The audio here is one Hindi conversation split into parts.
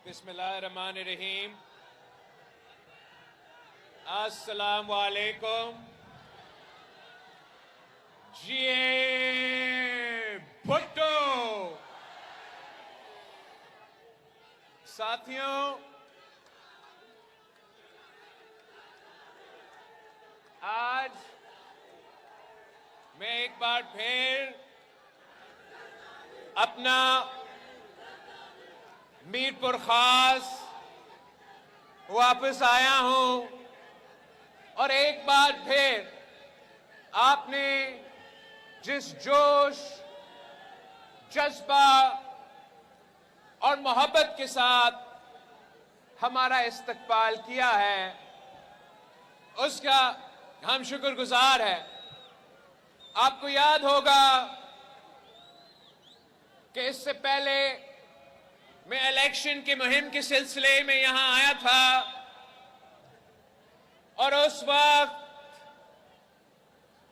बिस्मिल्लाहिर्रहमानिर्रहीम। अस्सलाम वालेकुम। जीए भुट्टो। साथियों, आज मैं एक बार फिर अपना मीरपुर खास वापस आया हूं और एक बार फिर आपने जिस जोश, जज्बा और मोहब्बत के साथ हमारा इस्तकबाल किया है, उसका हम शुक्रगुजार हैं। आपको याद होगा कि इससे पहले मैं इलेक्शन की मुहिम के सिलसिले में यहां आया था और उस वक्त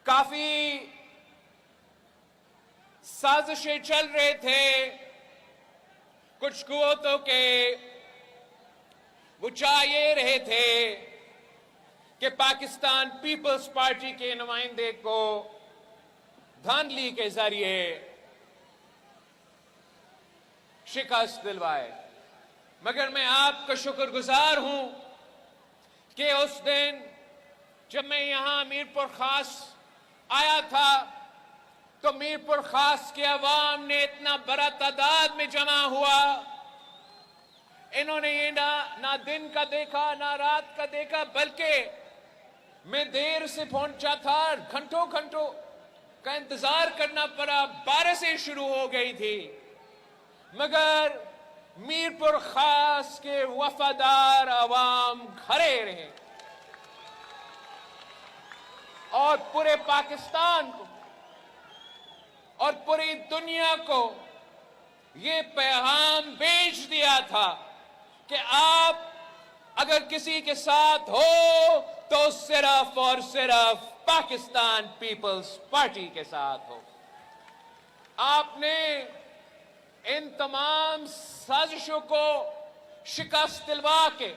काफी साजिशें चल रहे थे। कुछ कुव्वतों के वो चाह ये रहे थे कि पाकिस्तान पीपल्स पार्टी के नुमाइंदे को धांधली के जरिए शिकस्त दिलवाए। मगर मैं आपका शुक्रगुजार हूं कि उस दिन जब मैं यहां मीरपुर खास आया था तो मीरपुर खास के अवाम ने इतना बड़ा तादाद में जमा हुआ। इन्होंने ये ना दिन का देखा ना रात का देखा, बल्कि मैं देर से पहुंचा था, घंटों घंटों का इंतजार करना पड़ा। 12 से शुरू हो गई थी, मगर मीरपुर खास के वफादार अवाम खड़े रहे और पूरे पाकिस्तान को और पूरी दुनिया को ये पैगाम भेज दिया था कि आप अगर किसी के साथ हो तो सिर्फ और सिर्फ पाकिस्तान पीपल्स पार्टी के साथ हो। आपने इन तमाम साजिशों को शिकस्त दिलवा के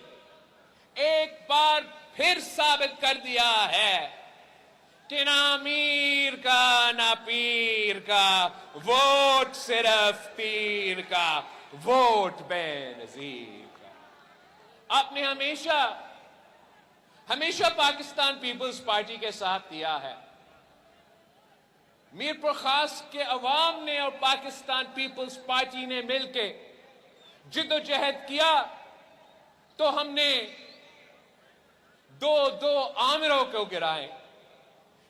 एक बार फिर साबित कर दिया है कि ना अमीर का ना पीर का, वोट सिर्फ पीर का, वोट बेनजीर का। आपने हमेशा हमेशा पाकिस्तान पीपल्स पार्टी के साथ दिया है। मीरपुर खास के अवाम ने और पाकिस्तान पीपल्स पार्टी ने मिलकर जिद्दोजहद किया तो हमने दो आमिरों को गिराए।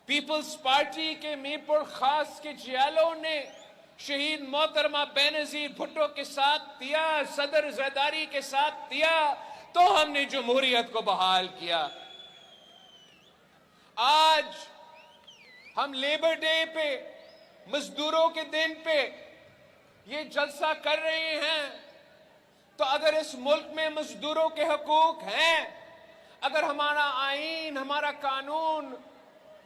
पीपल्स पार्टी के मीरपुर खास के जियालों ने शहीद मोहतरमा बेनजीर भुट्टो के साथ दिया, सदर जरदारी के साथ दिया, तो हमने जमहूरियत को बहाल किया। आज हम लेबर डे पे, मजदूरों के दिन पे ये जलसा कर रहे हैं, तो अगर इस मुल्क में मजदूरों के हकूक हैं, अगर हमारा आईन, हमारा कानून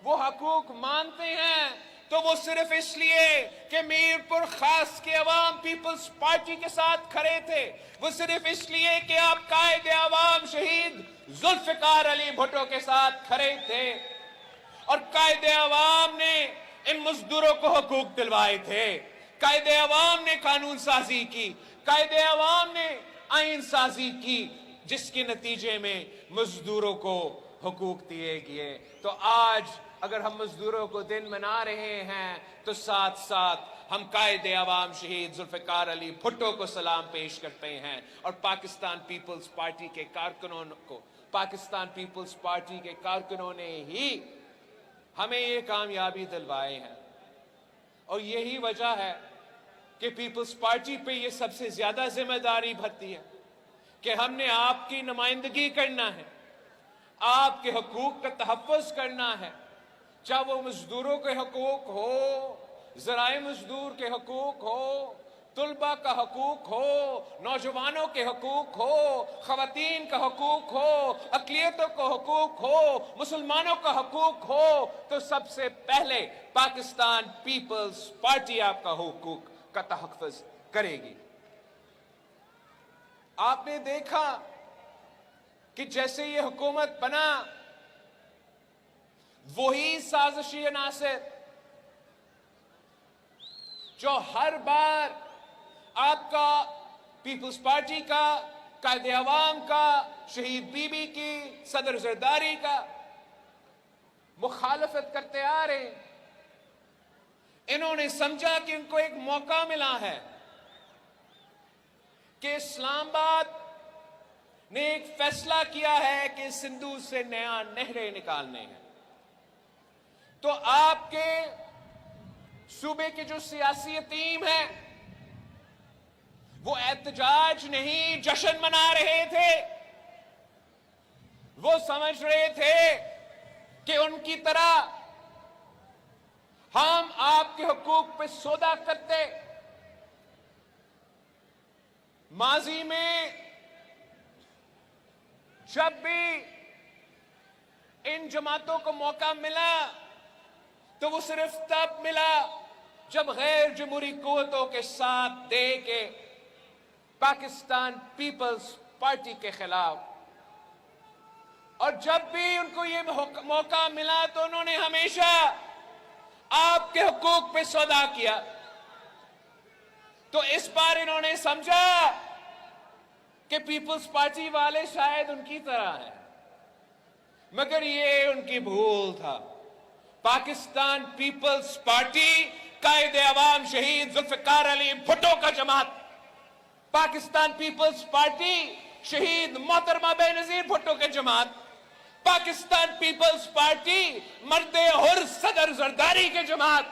वो हकूक मानते हैं, तो वो सिर्फ इसलिए कि मीरपुर खास के अवाम पीपल्स पार्टी के साथ खड़े थे। वो सिर्फ इसलिए कि आप कायदे अवाम शहीद जुल्फिकार अली भुट्टो के साथ खड़े थे और कायदे अवाम ने इन मजदूरों को हकूक दिलवाए थे। कायदे अवाम ने कानून साजी की, कायदे अवाम ने आईन साजी की, जिसके नतीजे में मजदूरों को हकूक दिए गए। तो आज अगर हम मजदूरों को दिन मना रहे हैं तो साथ साथ हम कायदे अवाम शहीद जुल्फिकार अली भुट्टो को सलाम पेश करते हैं और पाकिस्तान पीपल्स पार्टी के कारकुनों को, पाकिस्तान पीपल्स पार्टी के कारकुनों ने ही हमें ये कामयाबी दिलवाए हैं। और यही वजह है कि पीपल्स पार्टी पे ये सबसे ज्यादा जिम्मेदारी बनती है कि हमने आपकी नुमाइंदगी करना है, आपके हकूक का तहफ़्फ़ुज़ करना है, चाहे वो मजदूरों के हकूक हो, ज़राए मजदूर के हकूक हो, तुलबा का हकूक हो, नौजवानों के हकूक हो, ख़वातीन का हकूक हो, अक़लियतों का हकूक हो, मुसलमानों का हकूक हो, तो सबसे पहले पाकिस्तान पीपल्स पार्टी आपका हकूक का तहफ़्फ़ुज़ करेगी। आपने देखा कि जैसे ये हुकूमत बना, वही साजिशी अनासर जो हर बार आपका पीपुल्स पार्टी का, कायदे अवाम का, शहीद बीबी की, सदर जरदारी का मुखालफत करते आ रहे हैं, इन्होंने समझा कि उनको एक मौका मिला है कि इस्लामाबाद ने एक फैसला किया है कि सिंधु से नया नहरें निकालने हैं। तो आपके सूबे की जो सियासी टीम है वो एहतजाज नहीं, जश्न मना रहे थे। वो समझ रहे थे कि उनकी तरह हम आपके हुकूक पे सौदा करते। माजी में जब भी इन जमातों को मौका मिला तो वो सिर्फ तब मिला जब गैर जमहूरी कुव्वतों के साथ दे के पाकिस्तान पीपल्स पार्टी के खिलाफ, और जब भी उनको ये मौका मिला तो उन्होंने हमेशा आपके हुकूक पे सौदा किया। तो इस बार इन्होंने समझा कि पीपल्स पार्टी वाले शायद उनकी तरह हैं, मगर ये उनकी भूल था। पाकिस्तान पीपल्स पार्टी कायदे अवाम शहीद जुल्फिकार अली भुट्टो का जमात, पाकिस्तान पीपल्स पार्टी शहीद मोहतरमा बेनजीर भुट्टो के जमात, पाकिस्तान पीपल्स पार्टी मर्दे हुर सदर जरदारी के जमात,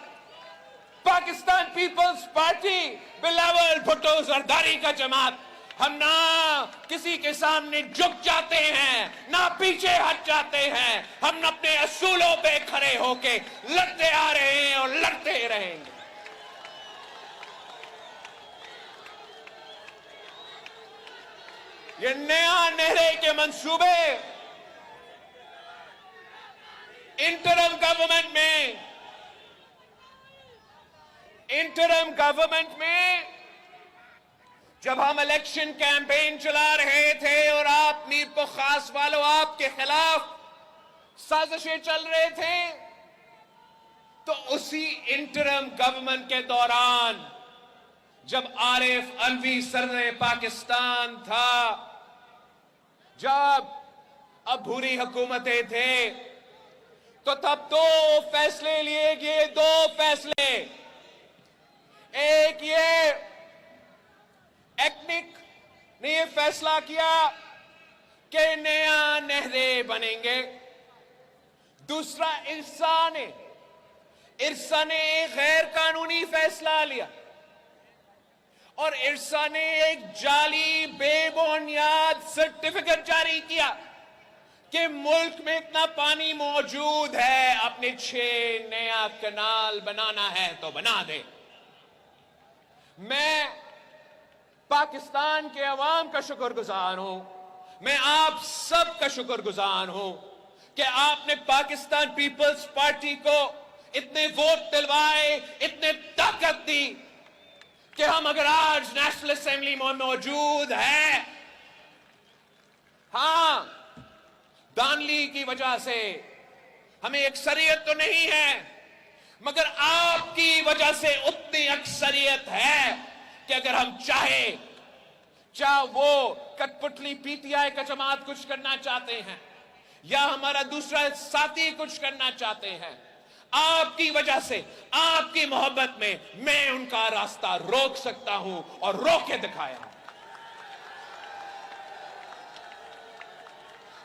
पाकिस्तान पीपल्स पार्टी बिलावल भुट्टो जरदारी का जमात। हम ना किसी के सामने झुक जाते हैं, ना पीछे हट जाते हैं। हम अपने असूलों पे खड़े होके लड़ते आ रहे हैं और लड़ते रहेंगे। ये नया नहरे के मंसूबे इंटरम गवर्नमेंट में जब हम इलेक्शन कैंपेन चला रहे थे और आप मीरपुर खास वालों आपके खिलाफ साजिशें चल रहे थे, तो उसी इंटरम गवर्नमेंट के दौरान जब आरिफ अलवी सदर पाकिस्तान था, जब अबूरी हुकूमतें थे, तो तब दो फैसले लिए गए। दो फैसले, एक ये एक्निक ने ये फैसला किया कि नया नहरें बनेंगे। दूसरा इरसा ने एक गैर कानूनी फैसला लिया और इरसा ने एक जाली बेबुनियाद सर्टिफिकेट जारी किया कि मुल्क में इतना पानी मौजूद है, अपने 6 नया कनाल बनाना है तो बना दे। मैं पाकिस्तान के अवाम का शुक्रगुजार हूं, मैं आप सब का शुक्रगुजार हूं कि आपने पाकिस्तान पीपल्स पार्टी को इतने वोट दिलवाए, इतने ताकत दी कि हम अगर आज नेशनल असेंबली में मौजूद हैं। हां, दानली की वजह से हमें अक्सरियत तो नहीं है, मगर आपकी वजह से उतनी अक्सरियत है कि अगर हम चाहे वो कठपुतली पीटीआई का जमात कुछ करना चाहते हैं या हमारा दूसरा साथी कुछ करना चाहते हैं, आपकी वजह से, आपकी मोहब्बत में मैं उनका रास्ता रोक सकता हूं और रोक के दिखाया।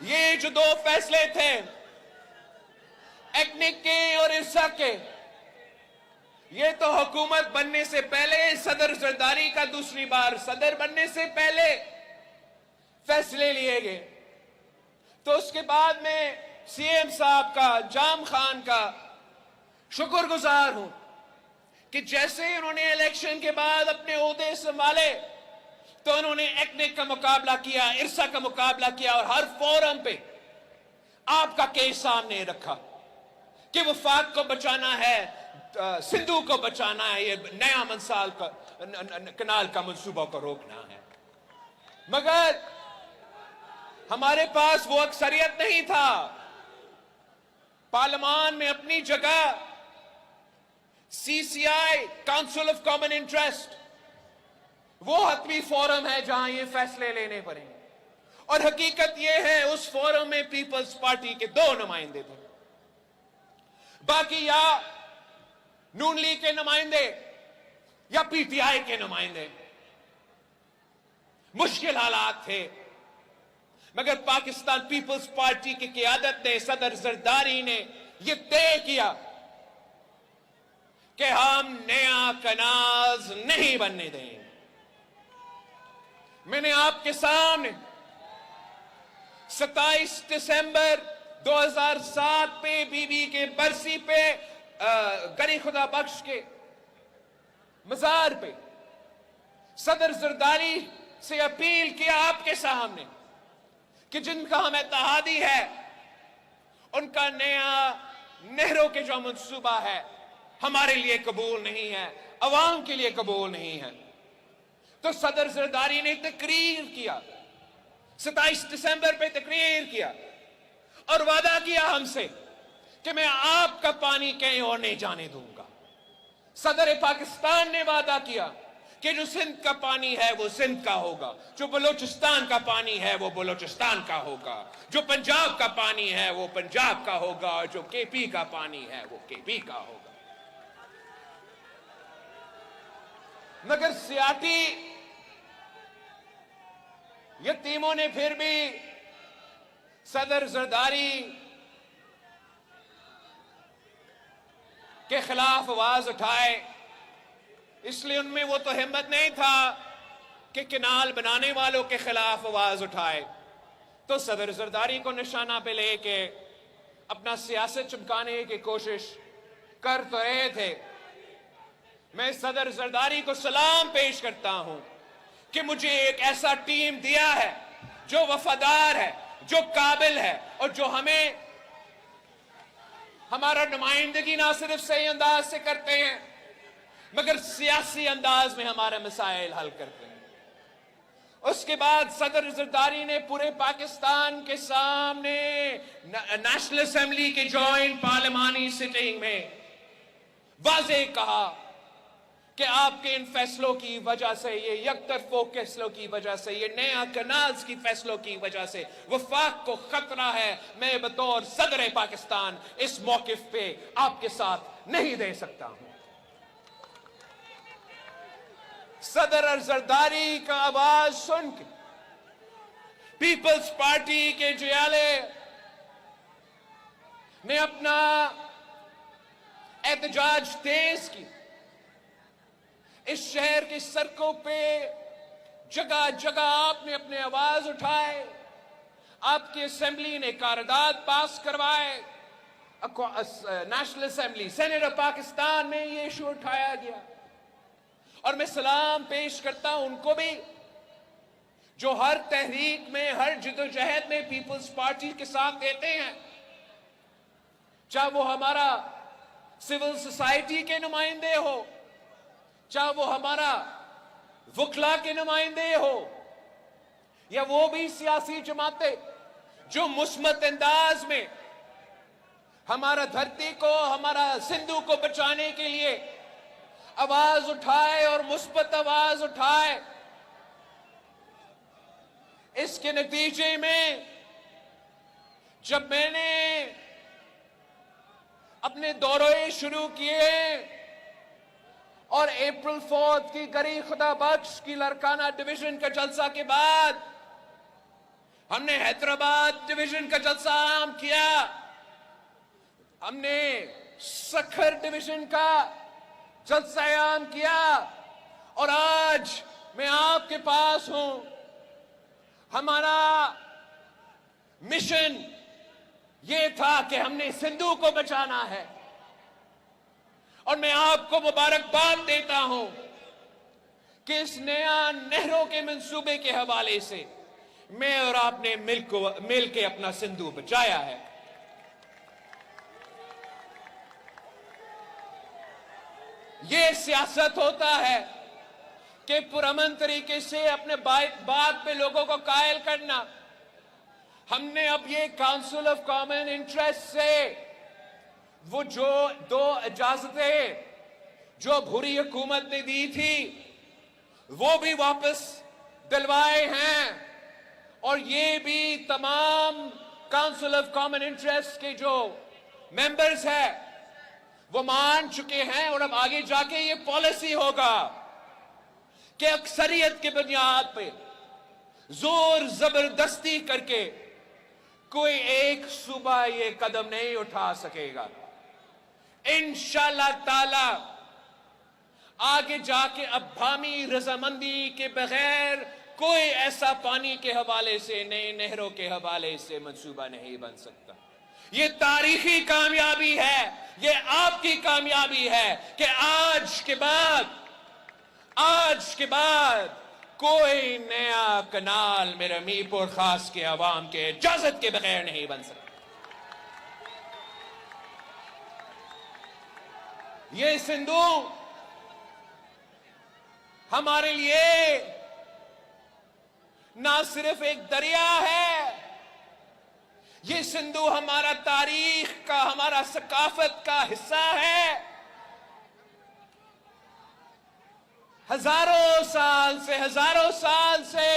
ये जो दो फैसले थे एक्निक के और इरसा के, ये तो हुकूमत बनने से पहले, सदर जरदारी का दूसरी बार सदर बनने से पहले फैसले लिए गए। तो उसके बाद में सीएम साहब का, जाम खान का शुक्रगुजार हूं कि जैसे उन्होंने इलेक्शन के बाद अपने ओहदे संभाले तो उन्होंने एक्निक का मुकाबला किया, इरसा का मुकाबला किया और हर फोरम पे आपका केस सामने रखा कि वफाक को बचाना है, सिंधु को बचाना है, ये नया मंसाल का कनाल का मंसूबा को रोकना है। मगर हमारे पास वो अक्सरियत नहीं था। पार्लियामान में अपनी जगह CCI, council of common interest, वो हतमी फोरम है जहां ये फैसले लेने पड़ेंगे। और हकीकत ये है उस फोरम में पीपल्स पार्टी के 2 नुमाइंदे थे, बाकी या नून लीग के नुमाइंदे या पीटीआई के नुमाइंदे। मुश्किल हालात थे, मगर पाकिस्तान पीपल्स पार्टी की क़यादत ने, सदर जरदारी ने यह तय किया कि हम नया कनाज नहीं बनने देंगे। मैंने आपके सामने 27 दिसंबर 2007 पे बीबी के बरसी पे गनी खुदा बख्श के मजार पे सदर जरदारी से अपील किया आपके सामने कि जिनका हम इत्तेहादी है उनका नया नहरों के जो मंसूबा है हमारे लिए कबूल नहीं है, अवाम के लिए कबूल नहीं है। तो सदर जरदारी ने तकरीर किया, 27 दिसंबर पे तकरीर किया और वादा किया हमसे कि मैं आपका पानी कहीं और नहीं जाने दूंगा। सदर पाकिस्तान ने वादा किया कि जो सिंध का पानी है वो सिंध का होगा, जो बलोचिस्तान का पानी है वो बलोचिस्तान का होगा, जो पंजाब का पानी है वो पंजाब का होगा, और जो केपी का पानी है वो केपी का होगा। मगर सियासी यतीमों ने फिर भी सदर जरदारी के खिलाफ आवाज उठाए, इसलिए उनमें वो तो हिम्मत नहीं था कि किनाल बनाने वालों के खिलाफ आवाज उठाए। तो सदर जरदारी को निशाना पे लेके अपना सियासत चमकाने की कोशिश कर तो रहे थे। मैं सदर जरदारी को सलाम पेश करता हूं कि मुझे एक ऐसा टीम दिया है जो वफादार है, जो काबिल है और जो हमें हमारा नुमाइंदगी ना सिर्फ सही अंदाज से करते हैं मगर सियासी अंदाज में हमारे मसाइल हल करते हैं। उसके बाद सदर जरदारी ने पूरे पाकिस्तान के सामने नेशनल असेंबली के जॉइंट पार्लियामानी सिटिंग में वाज़ेह कहा कि आपके इन फैसलों की वजह से, ये यकतरफा फैसलों की वजह से, ये नया कनाज की फैसलों की वजह से वफाक को खतरा है। मैं बतौर सदर पाकिस्तान इस मौकिफ पे आपके साथ नहीं दे सकता हूं। सदर जरदारी का आवाज सुन के पीपल्स पार्टी के जियाले ने अपना एहतजाज तेज की। इस शहर की सड़कों पे जगह जगह आपने अपने आवाज उठाए, आपकी असेंबली ने करारदाद पास करवाए, national assembly senate of Pakistan में ये इशू उठाया गया। और मैं सलाम पेश करता हूं उनको भी जो हर तहरीक में, हर जिदोजहद में पीपल्स पार्टी के साथ देते हैं, चाहे वो हमारा सिविल सोसाइटी के नुमाइंदे हो, चाहे वो हमारा वकला के नुमाइंदे हो, या वो भी सियासी जमातें जो मुस्बत अंदाज में हमारा धरती को, हमारा सिंधु को बचाने के लिए आवाज उठाए और मुस्बत आवाज उठाए। इसके नतीजे में जब मैंने अपने दौरे शुरू किए और अप्रैल 4 की गनी खुदा बख्श की लड़काना डिवीजन का जलसा के बाद हमने हैदराबाद डिवीजन का जलसा आम किया, हमने सखर डिवीजन का जलसा आम किया, और आज मैं आपके पास हूं। हमारा मिशन ये था कि हमने सिंधु को बचाना है, और मैं आपको मुबारकबाद देता हूं कि इस नया नहरों के मंसूबे के हवाले से मैं और आपने मिल के अपना सिंधु बचाया है। ये सियासत होता है कि पुरअमन तरीके से अपने बात पे लोगों को कायल करना। हमने अब ये काउंसिल ऑफ कॉमन इंटरेस्ट से वो जो 2 इजाजतें जो भूरी हुकूमत ने दी थी वो भी वापस दिलवाए हैं, और ये भी तमाम काउंसिल ऑफ कॉमन इंटरेस्ट के जो मेंबर्स हैं वो मान चुके हैं। और अब आगे जाके ये पॉलिसी होगा कि अक्सरियत की बुनियाद पे जोर जबरदस्ती करके कोई एक सूबा ये कदम नहीं उठा सकेगा। इंशाअल्लाह ताला आगे जाके अब भामी रजामंदी के बगैर कोई ऐसा पानी के हवाले से, नई नहरों के हवाले से मंसूबा नहीं बन सकता। ये तारीखी कामयाबी है, ये आपकी कामयाबी है कि आज के बाद कोई नया कनाल मेरे मीरपुर खास के अवाम के इजाजत के बगैर नहीं बन सकता। ये सिंधु हमारे लिए ना सिर्फ एक दरिया है, ये सिंधु हमारा तारीख का, हमारा सकाफत का हिस्सा है। हजारों साल से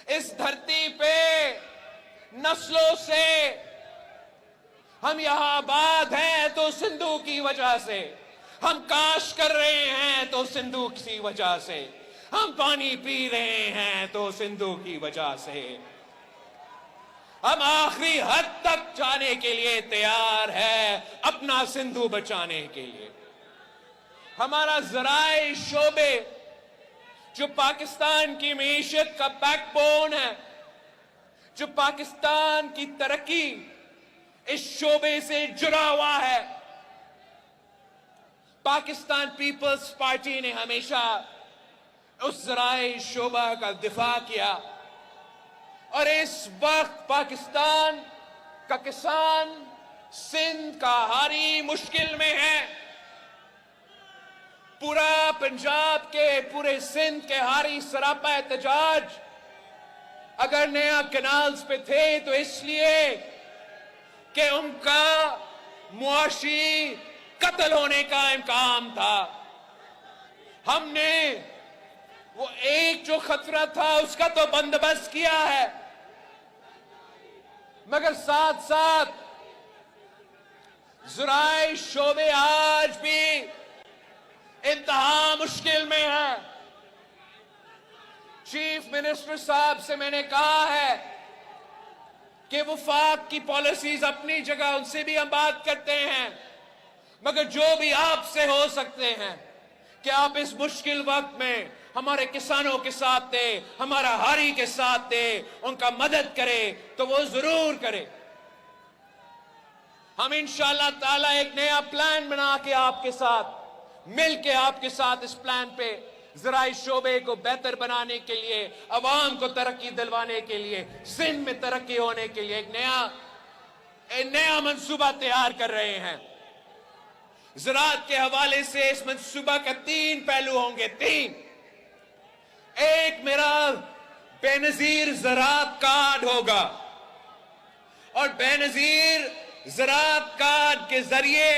इस धरती पे नस्लों से हम यहां आबाद हैं तो सिंधु की वजह से, हम काश कर रहे हैं तो सिंधु की वजह से, हम पानी पी रहे हैं तो सिंधु की वजह से, हम आखिरी हद तक जाने के लिए तैयार है अपना सिंधु बचाने के लिए। हमारा ज़राए शोबे जो पाकिस्तान की मईशत का बैकबोन है, जो पाकिस्तान की तरक्की इस शोबे से जुड़ा हुआ है। पाकिस्तान पीपल्स पार्टी ने हमेशा उस ज़राए शोबा का दिफा किया, और इस वक्त पाकिस्तान का किसान, सिंध का हारी मुश्किल में है। पूरा पंजाब के, पूरे सिंध के हारी सरापा एहतजाज अगर नया कैनाल्स पे थे तो इसलिए कि उनका मुआशी कत्ल होने का इम्कान था। हमने वो एक जो खतरा था उसका तो बंदोबस्त किया है, मगर साथ साथ ज़राए शोबे आज भी इंतहा मुश्किल में है। चीफ मिनिस्टर साहब से मैंने कहा है कि वफाक की पॉलिसीज अपनी जगह, उनसे भी हम बात करते हैं, मगर जो भी आपसे हो सकते हैं कि आप इस मुश्किल वक्त में हमारे किसानों के साथ थे, हमारा हारी के साथ थे, उनका मदद करें तो वो जरूर करें। हम इंशाअल्लाह ताला एक नया प्लान बना के आपके साथ मिल के आपके साथ इस प्लान पे ज़राए शोबे को बेहतर बनाने के लिए, अवाम को तरक्की दिलवाने के लिए, सिंध में तरक्की होने के लिए एक नया मंसूबा तैयार कर रहे हैं। ज़राअत के हवाले से इस मंसूबा का 3 पहलू होंगे। 3, एक मेरा बेनजीर ज़राअत कार्ड होगा, और बेनजीर ज़राअत कार्ड के जरिए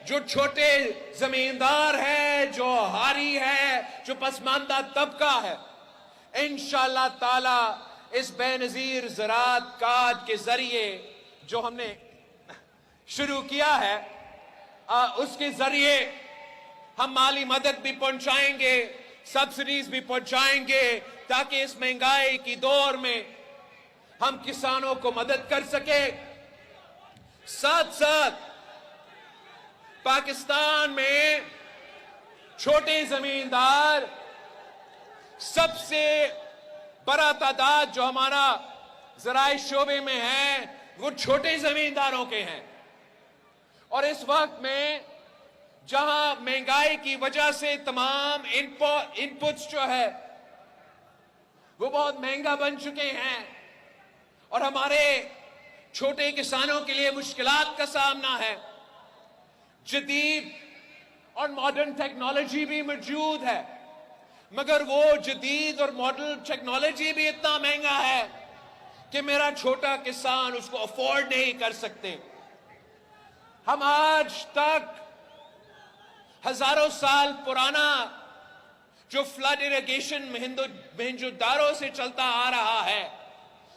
जो छोटे जमींदार है, जो हारी है, जो पसमानदा तबका है, इंशाअल्लाह ताला इस बेनजीर ज़राअत कार्ड के जरिए जो हमने शुरू किया है, उसके जरिए हम माली मदद भी पहुंचाएंगे, सब्सिडीज भी पहुंचाएंगे, ताकि इस महंगाई की दौर में हम किसानों को मदद कर सके। साथ साथ पाकिस्तान में छोटे जमींदार, सबसे बड़ा तादाद जो हमारा ज़राए शोबे में है वो छोटे जमींदारों के हैं, और इस वक्त में जहां महंगाई की वजह से तमाम इनपुट्स जो है वो बहुत महंगा बन चुके हैं, और हमारे छोटे किसानों के लिए मुश्किलात का सामना है। जदीद और मॉडर्न टेक्नोलॉजी भी मौजूद है, मगर वो जदीद और मॉडल टेक्नोलॉजी भी इतना महंगा है कि मेरा छोटा किसान उसको अफोर्ड नहीं कर सकते। हम आज तक हजारों साल पुराना जो फ्लड इरिगेशन मोहनजोदारो से चलता आ रहा है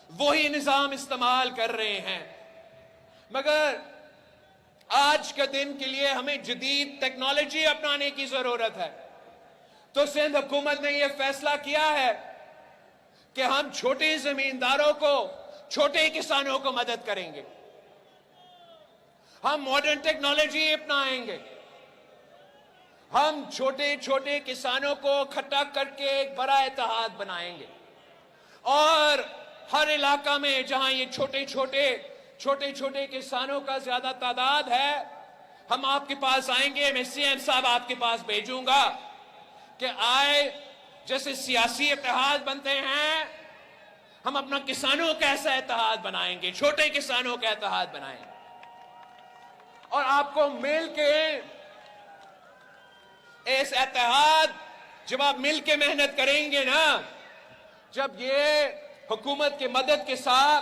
वही निजाम इस्तेमाल कर रहे हैं, मगर आज के दिन के लिए हमें जदीद टेक्नोलॉजी अपनाने की जरूरत है। तो सिंध हुकूमत ने यह फैसला किया है कि हम छोटे जमींदारों को, छोटे किसानों को मदद करेंगे। हम मॉडर्न टेक्नोलॉजी अपनाएंगे। हम छोटे छोटे किसानों को इकट्ठा करके एक बड़ा इत्तेहाद बनाएंगे और हर इलाका में जहां ये छोटे छोटे किसानों का ज्यादा तादाद है, हम आपके पास आएंगे। मैं सीएम साहब आपके पास भेजूंगा कि आए, जैसे सियासी इत्तेहाद बनते हैं, हम अपना किसानों का ऐसा इत्तेहाद बनाएंगे, छोटे किसानों का इत्तेहाद बनाएंगे। और आपको मिल के इस इत्तेहाद, जब आप मिल के मेहनत करेंगे ना, जब ये हुकूमत की मदद के साथ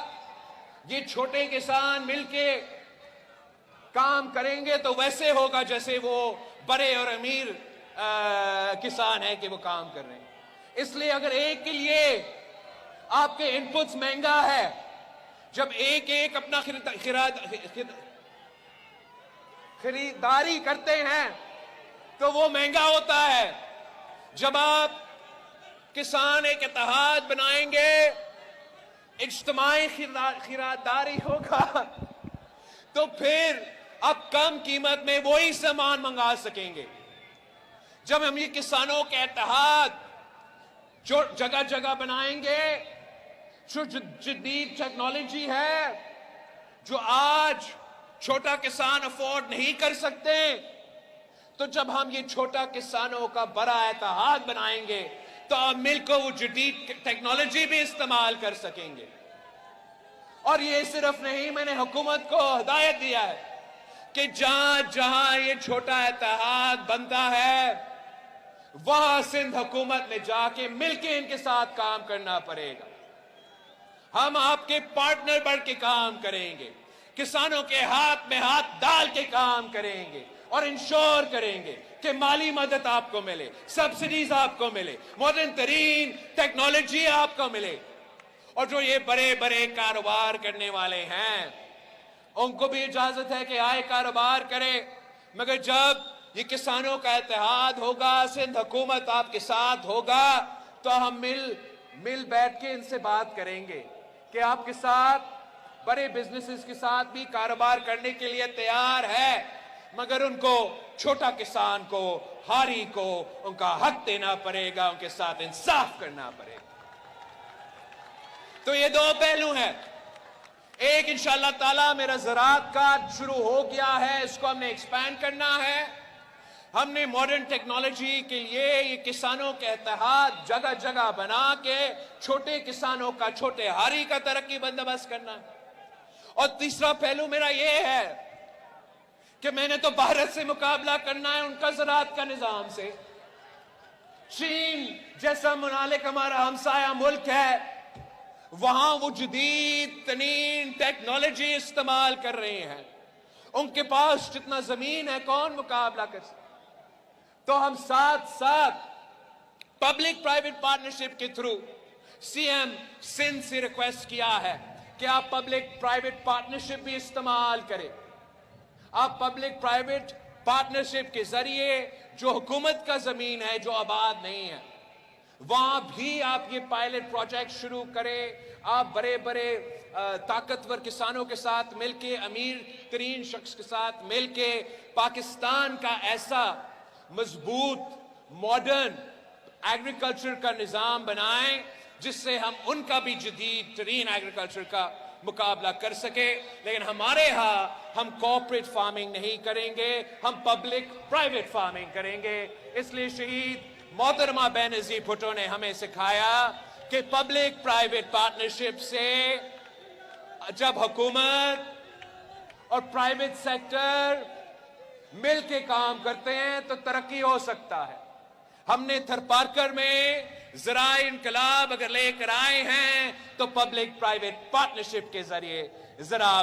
ये छोटे किसान मिलके काम करेंगे तो वैसे होगा जैसे वो बड़े और अमीर किसान है कि वो काम कर रहे हैं। इसलिए अगर एक के लिए आपके इनपुट्स महंगा है, जब एक एक अपना खरीदारी करते हैं तो वो महंगा होता है। जब आप किसान एक इत्तेहाद बनाएंगे, इज्तिमाई खरीदारी होगा, तो फिर आप कम कीमत में वही सामान मंगा सकेंगे। जब हम ये किसानों के इत्तेहाद जो जगह जगह बनाएंगे, जो जदीद टेक्नोलॉजी है जो आज छोटा किसान अफोर्ड नहीं कर सकते, तो जब हम ये छोटा किसानों का बड़ा इत्तेहाद बनाएंगे तो आप मिलकर वो जदीद टेक्नोलॉजी भी इस्तेमाल कर सकेंगे। और ये सिर्फ नहीं, मैंने हुकूमत को हिदायत दिया है कि जहां जहां ये छोटा इत्तेहाद बनता है वहां सिंध हुकूमत में जाके मिलके इनके साथ काम करना पड़ेगा। हम आपके पार्टनर बढ़ के काम करेंगे, किसानों के हाथ में हाथ डाल के काम करेंगे और इंश्योर करेंगे कि माली मदद आपको मिले, सब्सिडीज आपको मिले, मॉडर्न तरीन टेक्नोलॉजी आपको मिले। और जो ये बड़े बड़े कारोबार करने वाले हैं उनको भी इजाजत है कि आए कारोबार करें, मगर जब ये किसानों का इत्तेहाद होगा, सिंध हुकूमत आपके साथ होगा, तो हम मिल बैठ के इनसे बात करेंगे कि आपके साथ बड़े बिजनेसेस के साथ भी कारोबार करने के लिए तैयार है, मगर उनको, छोटा किसान को, हारी को उनका हक देना पड़ेगा, उनके साथ इंसाफ करना पड़ेगा। तो ये दो पहलू हैं। एक, इंशाअल्लाह ताला मेरा ज़राअत का शुरू हो गया है, इसको हमने एक्सपैंड करना है। हमने मॉडर्न टेक्नोलॉजी के लिए ये किसानों के इत्तेहाद जगह जगह बना के छोटे किसानों का, छोटे हारी का तरक्की बंदोबस्त करना है। और तीसरा पहलू मेरा ये है कि मैंने तो भारत से मुकाबला करना है, उनका ज़राअत का निजाम से। चीन जैसा मुनालिक हमारा हमसाया मुल्क है, वहां वो जदीद तरीन टेक्नोलॉजी इस्तेमाल कर रहे हैं, उनके पास जितना जमीन है कौन मुकाबला कर सकता। तो हम साथ साथ पब्लिक प्राइवेट पार्टनरशिप के थ्रू सीएम सिंध से रिक्वेस्ट किया है कि आप पब्लिक प्राइवेट पार्टनरशिप भी इस्तेमाल करें। आप पब्लिक प्राइवेट पार्टनरशिप के जरिए जो हुकूमत का जमीन है जो आबाद नहीं है, वहां भी आप ये पायलट प्रोजेक्ट शुरू करें। आप बड़े बड़े ताकतवर किसानों के साथ मिलके, अमीर तरीन शख्स के साथ मिलके पाकिस्तान का ऐसा मजबूत मॉडर्न एग्रीकल्चर का निजाम बनाएं जिससे हम उनका भी जदीद तरीन एग्रीकल्चर का मुकाबला कर सके। लेकिन हमारे यहाँ हम कॉर्पोरेट फार्मिंग नहीं करेंगे, हम पब्लिक प्राइवेट फार्मिंग करेंगे। इसलिए शहीद मोहतरमा बेनजीर भुट्टो ने हमें सिखाया कि पब्लिक प्राइवेट पार्टनरशिप से जब हुकूमत और प्राइवेट सेक्टर मिलके काम करते हैं तो तरक्की हो सकता है। हमने थरपारकर में ज़राए इनकलाब अगर लेकर आए हैं तो पब्लिक प्राइवेट पार्टनरशिप के जरिए जरा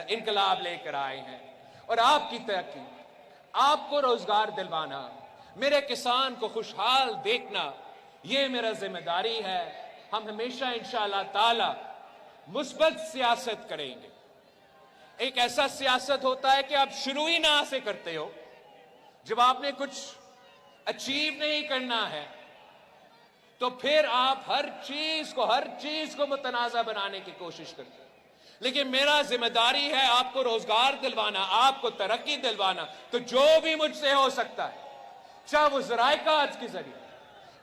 इनकलाब लेकर आए हैं। और आपकी तरक्की, आपको रोजगार दिलवाना, मेरे किसान को खुशहाल देखना, ये मेरा जिम्मेदारी है। हम हमेशा इंशाअल्लाह ताला मुस्बत सियासत करेंगे। एक ऐसा सियासत होता है कि आप शुरू ही ना से करते हो, जब आपने कुछ अचीव नहीं करना है तो फिर आप हर चीज को मुतनाज़ा बनाने की कोशिश करते हैं। लेकिन मेरा जिम्मेदारी है आपको रोजगार दिलवाना, आपको तरक्की दिलवाना। तो जो भी मुझसे हो सकता है, चाहे वो ज़राए काज के जरिए,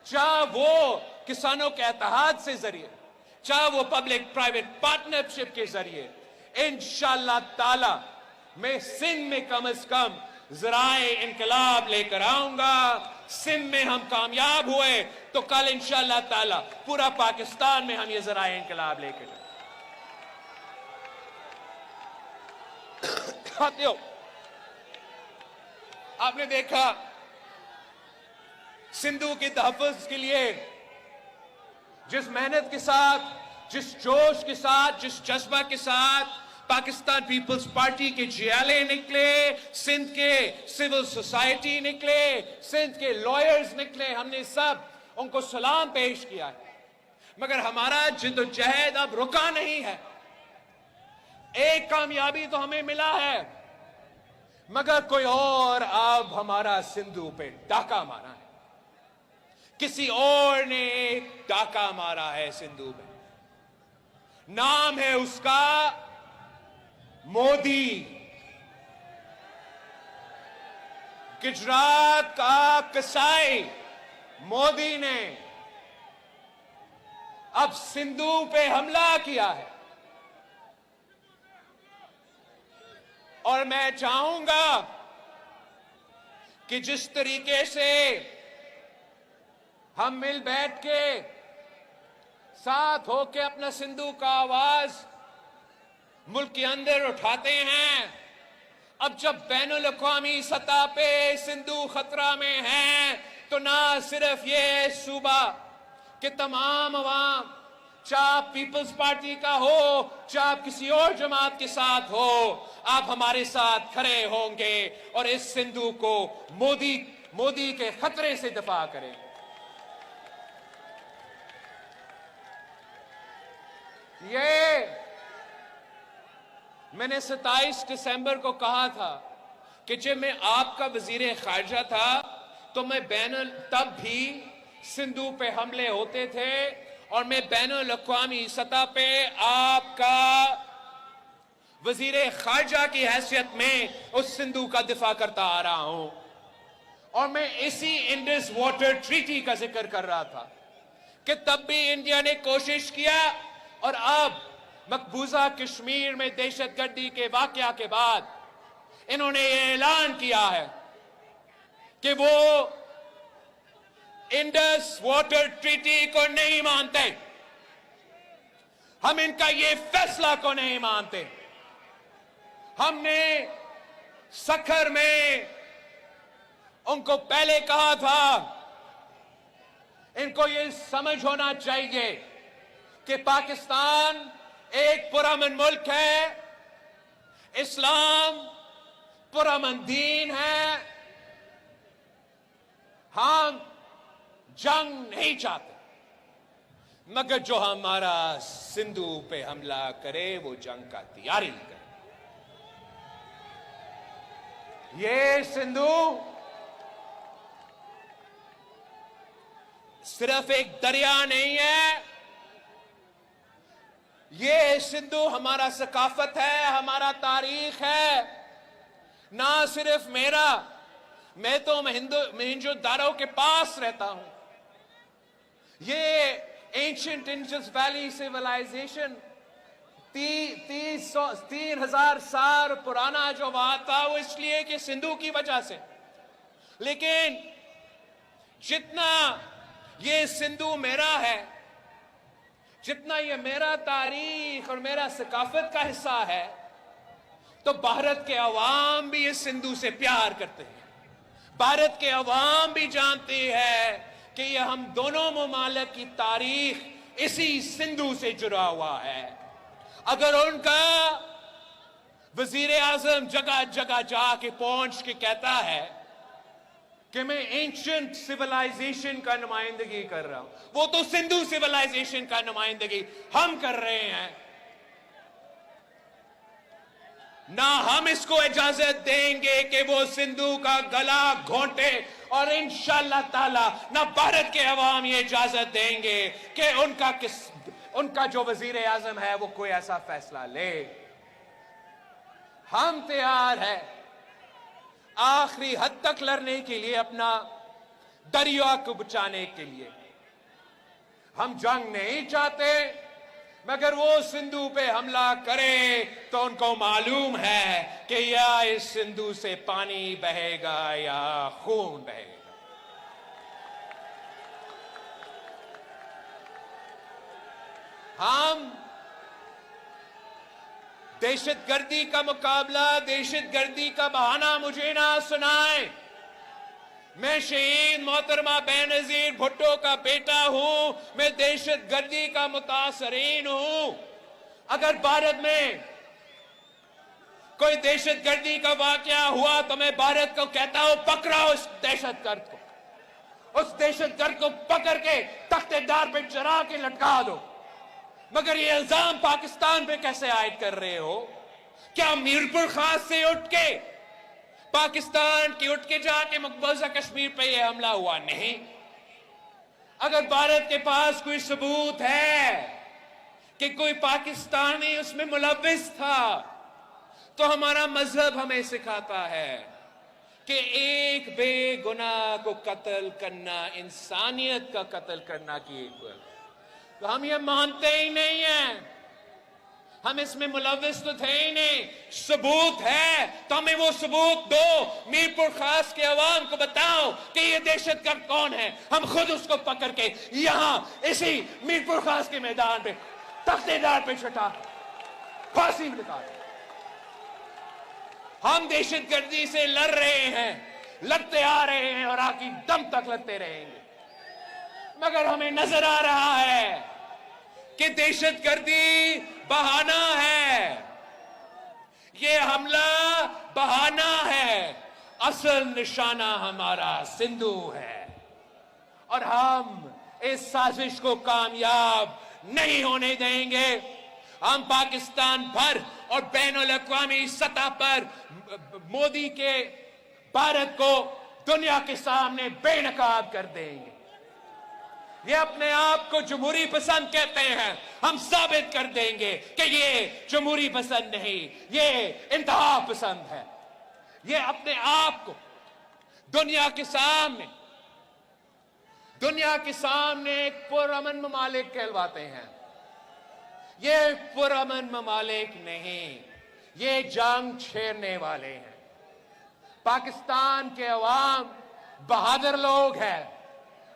चाहे वो किसानों के इत्तेहाद से जरिए, चाहे वो पब्लिक प्राइवेट पार्टनरशिप के जरिए, इंशाअल्लाह ताला मैं सिंध में कम से कम ज़राए इनकलाब लेकर आऊंगा। सिंध में हम कामयाब हुए तो कल इंशाअल्लाह ताला पूरा पाकिस्तान में हम ये ज़राए इनकलाब लेकर जाएंगे। साथियों, आपने देखा सिंधु के तहफ़्फ़ुज़ के लिए जिस मेहनत के साथ, जिस जोश के साथ, जिस जज्बा के साथ पाकिस्तान पीपल्स पार्टी के जियाले निकले, सिंध के सिविल सोसाइटी निकले, सिंध के लॉयर्स निकले, हमने सब उनको सलाम पेश किया है। मगर हमारा जिद्दोजहद अब रुका नहीं है। एक कामयाबी तो हमें मिला है, मगर कोई और अब हमारा सिंधु पे डाका मारा है। किसी और ने एक डाका मारा है सिंधु में, नाम है उसका मोदी। गुजरात का कसाई मोदी ने अब सिंधु पे हमला किया है। और मैं चाहूंगा कि जिस तरीके से हम मिल बैठ के साथ होके अपना सिंधु का आवाज मुल्क के अंदर उठाते हैं, अब जब बैनुल अक़वामी सतह पे सिंधु खतरा में है तो ना सिर्फ ये सूबा के तमाम अवाम, चाहे आप पीपल्स पार्टी का हो, चाहे आप किसी और जमात के साथ हो, आप हमारे साथ खड़े होंगे और इस सिंधु को मोदी के खतरे से दफा करें। ये मैंने 27 दिसंबर को कहा था कि जब मैं आपका वजीर खारजा था तो मैं तब भी सिंधु पे हमले होते थे और मैं बैनुल अक़वामी सतह पे आपका वजीर खारजा की हैसियत में उस सिंधु का दिफा करता आ रहा हूं। और मैं इसी इंडस वाटर ट्रीटी का जिक्र कर रहा था कि तब भी इंडिया ने कोशिश किया, और अब मकबूजा कश्मीर में दहशतगर्दी के वाकया के बाद इन्होंने ये ऐलान किया है कि वो इंडस वाटर ट्रीटी को नहीं मानते। हम इनका ये फैसला को नहीं मानते। हमने सखर में उनको पहले कहा था, इनको ये समझ होना चाहिए कि पाकिस्तान एक पुरअमन मुल्क है, इस्लाम पुरअमन दीन है, हम जंग नहीं चाहते, मगर जो हमारा सिंधु पे हमला करे वो जंग का तैयारी करे। ये सिंधु सिर्फ एक दरिया नहीं है, ये सिंधु हमारा सकाफत है, हमारा तारीख है। ना सिर्फ मेरा, मैं तो मोहनजोदारो के पास रहता हूं। ये एंशिएंट इंडस वैली सिविलाइजेशन 3000 साल पुराना जो वहां था, वो इसलिए कि सिंधु की वजह से। लेकिन जितना ये सिंधु मेरा है, जितना ये मेरा तारीख और मेरा सकाफत का हिस्सा है, तो भारत के अवाम भी इस सिंधु से प्यार करते हैं। भारत के अवाम भी जानती है कि यह हम दोनों ममालिक की तारीख इसी सिंधु से जुड़ा हुआ है। अगर उनका वजीर आजम जगह जगह जाके पहुंच के कहता है कि मैं एंशियंट सिविलाइजेशन का नुमाइंदगी कर रहा हूं, वो तो सिंधु सिविलाइजेशन का नुमाइंदगी हम कर रहे हैं। ना हम इसको इजाजत देंगे कि वो सिंधु का गला घोंटे, और इंशाअल्लाह ताला ना भारत के अवाम ये इजाजत देंगे कि उनका जो वजीर आजम है वो कोई ऐसा फैसला ले। हम तैयार है आखिरी हद तक लड़ने के लिए, अपना दरिया को बचाने के लिए। हम जंग नहीं चाहते, मगर वो सिंधु पे हमला करे तो उनको मालूम है कि या इस सिंधु से पानी बहेगा या खून बहेगा। हम दहशतगर्दी का मुकाबला, दहशतगर्दी का बहाना मुझे ना सुनाए। मैं शहीद मोहतरमा बेनजीर भुट्टो का बेटा हूं, मैं दहशतगर्दी का मुतासरीन हूं। अगर भारत में कोई दहशतगर्दी का वाकया हुआ तो मैं भारत को कहता हूं पकड़ाओ उस दहशतगर्द को, उस दहशतगर्द को पकड़ के तख्तेदार पे चढ़ा के लटका दो। मगर ये इल्जाम पाकिस्तान पे कैसे आयद कर रहे हो? क्या मीरपुर खास से उठ के पाकिस्तान की उठ के जाके मकबूजा कश्मीर पे ये हमला हुआ? नहीं। अगर भारत के पास कोई सबूत है कि कोई पाकिस्तानी उसमें मुलव्विस था, तो हमारा मजहब हमें सिखाता है कि एक बेगुनाह को कत्ल करना इंसानियत का कत्ल करना की इक्वल। तो हम ये मानते ही नहीं हैं, हम इसमें मुलव्विस तो थे ही नहीं। सबूत है तो हमें वो सबूत दो, मीरपुर खास के अवाम को बताओ कि ये दहशतगर्द कौन है। हम खुद उसको पकड़ के यहां इसी मीरपुर खास के मैदान पे तख्तेदार पे छटा फांसी में लगा। हम दहशतगर्दी से लड़ रहे हैं, लड़ते आ रहे हैं और आखिरी दम तक लड़ते रहेंगे। मगर हमें नजर आ रहा है कि दहशतगर्दी बहाना है, ये हमला बहाना है, असल निशाना हमारा सिंधु है। और हम इस साजिश को कामयाब नहीं होने देंगे। हम पाकिस्तान भर और बैनुल-अक़वामी सतह पर मोदी के भारत को दुनिया के सामने बेनकाब कर देंगे। ये अपने आप को जमहूरी पसंद कहते हैं, हम साबित कर देंगे कि ये जमहूरी पसंद नहीं, ये इंतहा पसंद है। ये अपने आप को दुनिया के सामने एक पुरअमन ममालिक कहलवाते हैं। ये पुरअमन ममालिक नहीं, ये जंग छेड़ने वाले हैं। पाकिस्तान के अवाम बहादुर लोग हैं।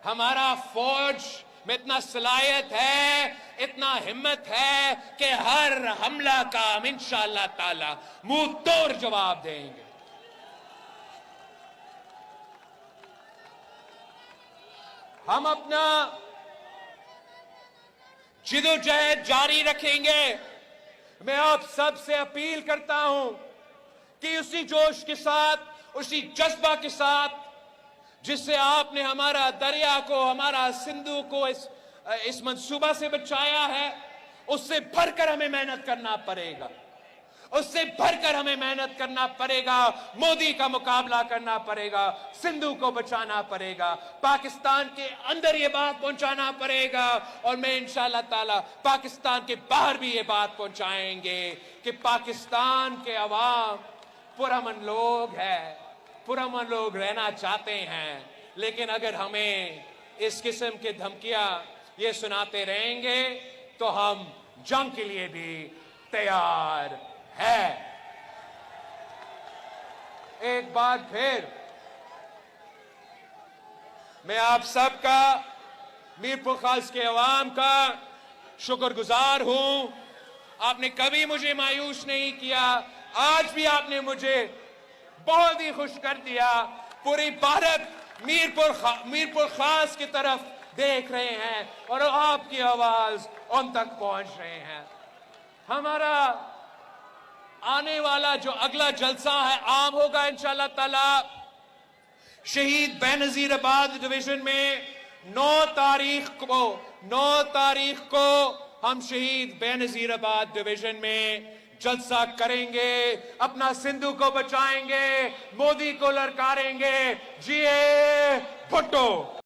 हमारा फौज में इतना सलाहियत है, इतना हिम्मत है कि हर हमला का हम इंशाअल्लाह ताला मुंह तोड़ जवाब देंगे। हम अपना जिदोजहद जारी रखेंगे। मैं आप सब से अपील करता हूं कि उसी जोश के साथ, उसी जज्बा के साथ जिससे आपने हमारा दरिया को, हमारा सिंधु को इस मंसूबा से बचाया है, उससे भरकर हमें मेहनत करना पड़ेगा। उससे भरकर हमें मेहनत करना पड़ेगा। मोदी का मुकाबला करना पड़ेगा, सिंधु को बचाना पड़ेगा, पाकिस्तान के अंदर ये बात पहुंचाना पड़ेगा। और मैं इंशाअल्लाह ताला पाकिस्तान के बाहर भी ये बात पहुंचाएंगे कि पाकिस्तान के अवाम पुरअमन लोग हैं, पुरअमन लोग रहना चाहते हैं। लेकिन अगर हमें इस किस्म के धमकियां ये सुनाते रहेंगे तो हम जंग के लिए भी तैयार है। एक बार फिर मैं आप सबका, मीरपुर खास के अवाम का शुक्रगुजार हूं। आपने कभी मुझे मायूस नहीं किया। आज भी आपने मुझे बहुत ही खुश कर दिया पूरी भारत मीरपुर खास की तरफ देख रहे हैं और आपकी आवाज उन तक पहुंच रहे हैं। हमारा आने वाला जो अगला जलसा है आम होगा इंशाअल्लाह ताला शहीद बेनजीराबाद डिवीजन में 9 तारीख को हम शहीद बेनजीराबाद डिवीजन में जलसा करेंगे। अपना सिंधु को बचाएंगे, मोदी को ललकारेंगे। जिए भुट्टो।